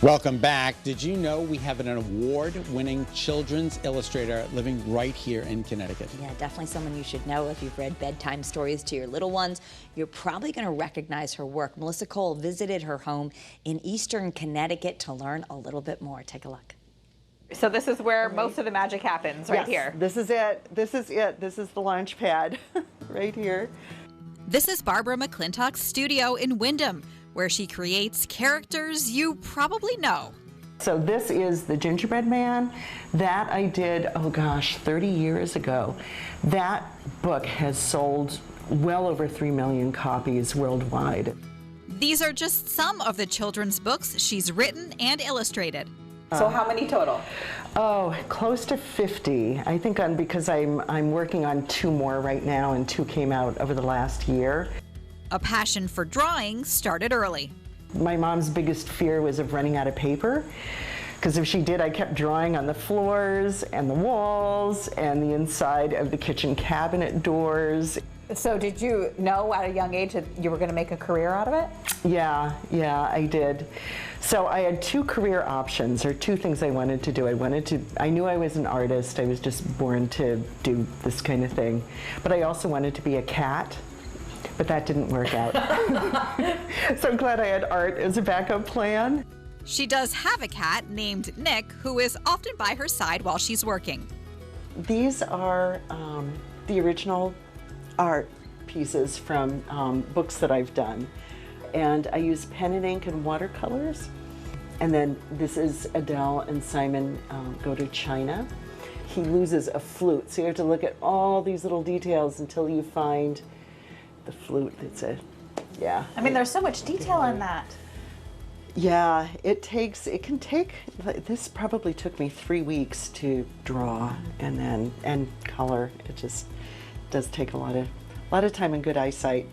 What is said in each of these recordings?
Welcome back. Did you know we have an award-winning children's illustrator living right here in Connecticut? Yeah, definitely someone you should know. If you've read bedtime stories to your little ones, you're probably going to recognize her work. Melissa Cole visited her home in eastern Connecticut to learn a little bit more. Take a look. So this is where most of the magic happens, right here. This is it. This is it. This is the launch pad right here. This is Barbara McClintock's studio in Wyndham, where she creates characters you probably know. So this is the gingerbread man that I did, oh gosh, 30 years ago. That book has sold well over 3 million copies worldwide. These are just some of the children's books she's written and illustrated. So how many total? Oh, close to 50. I think because I'm working on 2 more right now, and 2 came out over the last year. A passion for drawing started early. My mom's biggest fear was of running out of paper, because if she did, I kept drawing on the floors and the walls and the inside of the kitchen cabinet doors. So did you know at a young age that you were going to make a career out of it? Yeah, I did. So I had 2 career options, or 2 things I wanted to do. I knew I was an artist. I was just born to do this kind of thing. But I also wanted to be a cat. But that didn't work out. So I'm glad I had art as a backup plan. She does have a cat named Nick, who is often by her side while she's working. These are the original art pieces from books that I've done. And I use pen and ink and watercolors. And then this is Adele and Simon go to China. He loses a flute, so you have to look at all these little details until you find the flute. Yeah. I mean, there's so much detail in that. Yeah, it can take, this probably took me 3 weeks to draw and color. It just does take a lot of time and good eyesight.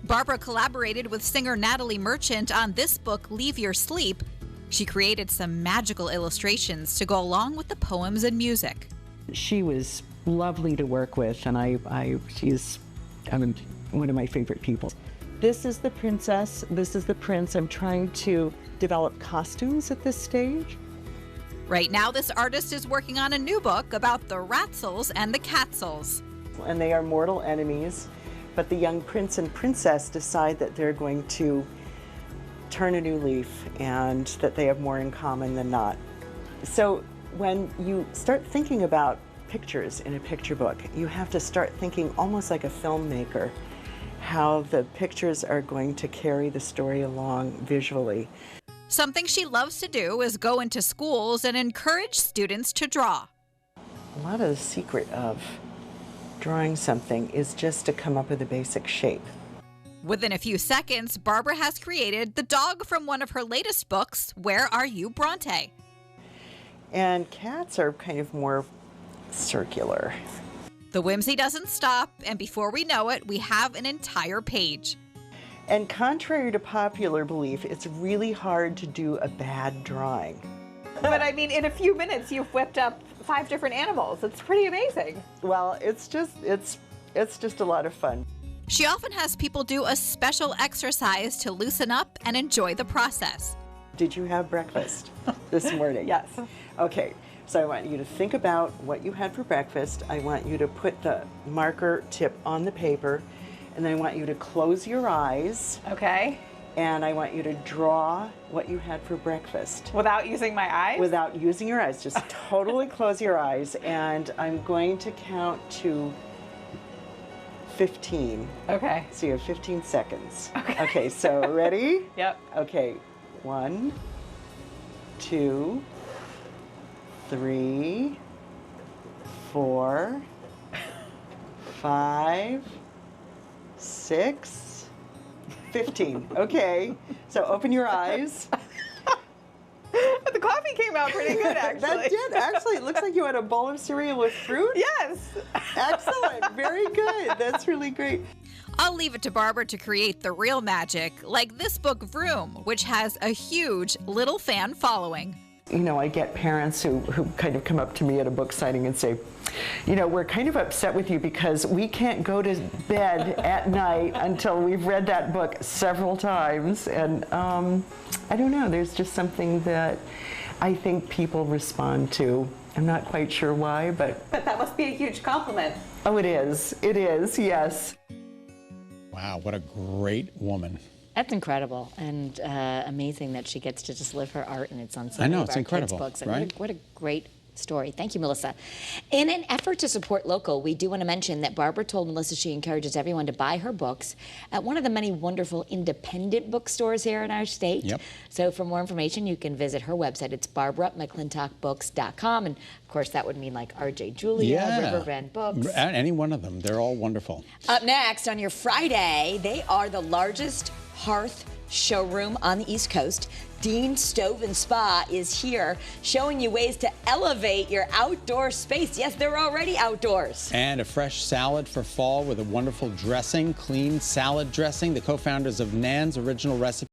Barbara collaborated with singer Natalie Merchant on this book, Leave Your Sleep. She created some magical illustrations to go along with the poems and music. She was lovely to work with, and she's one of my favorite people. This is the princess, this is the prince. I'm trying to develop costumes at this stage. Right now, this artist is working on a new book about the Ratzels and the Catzels. And they are mortal enemies, but the young prince and princess decide that they're going to turn a new leaf and that they have more in common than not. So when you start thinking about pictures in a picture book, you have to start thinking almost like a filmmaker, how the pictures are going to carry the story along visually. Something she loves to do is go into schools and encourage students to draw. A lot of the secret of drawing something is just to come up with a basic shape. Within a few seconds, Barbara has created the dog from one of her latest books, Where Are You, Bronte? And cats are kind of more circular. The whimsy doesn't stop, and before we know it, we have an entire page. And contrary to popular belief, it's really hard to do a bad drawing. But I mean, in a few minutes, you've whipped up 5 different animals. It's pretty amazing. Well, it's just a lot of fun. She often has people do a special exercise to loosen up and enjoy the process. Did you have breakfast this morning? Yes. Okay, so I want you to think about what you had for breakfast. I want you to put the marker tip on the paper, and then I want you to close your eyes. Okay. And I want you to draw what you had for breakfast. Without using my eyes? Without using your eyes. Just totally close your eyes. And I'm going to count to 15. Okay. So you have 15 seconds. Okay, so ready? Yep. Okay, 1, 2, 3, 4, 5, 6, 15. Okay, so open your eyes. The coffee came out pretty good, actually. That did, actually. It looks like you had a bowl of cereal with fruit. Yes. Excellent, very good. That's really great. I'll leave it to Barbara to create the real magic, like this book, Vroom, which has a huge little fan following. You know, I get parents who kind of come up to me at a book signing and say, you know, we're kind of upset with you because we can't go to bed at night until we've read that book several times. And I don't know, there's just something that I think people respond to. I'm not quite sure why, but that must be a huge compliment. Oh, it is, yes. Wow, what a great woman. That's incredible, and amazing that she gets to just live her art, and it's on so I know, many of it's our incredible, kids' books. right? What a great story. Thank you, Melissa. In an effort to support local, we do want to mention that Barbara told Melissa she encourages everyone to buy her books at one of the many wonderful independent bookstores here in our state. Yep. So for more information, you can visit her website. It's BarbaraMcClintockBooks.com, and of course that would mean like R.J. Julia, Riverbend Books. Any one of them. They're all wonderful. Up next on your Friday, they are the largest hearth showroom on the East Coast. Dean Stove and Spa is here showing you ways to elevate your outdoor space. Yes, they're already outdoors. And a fresh salad for fall with a wonderful dressing, clean salad dressing. The co-founders of Nan's Original Recipe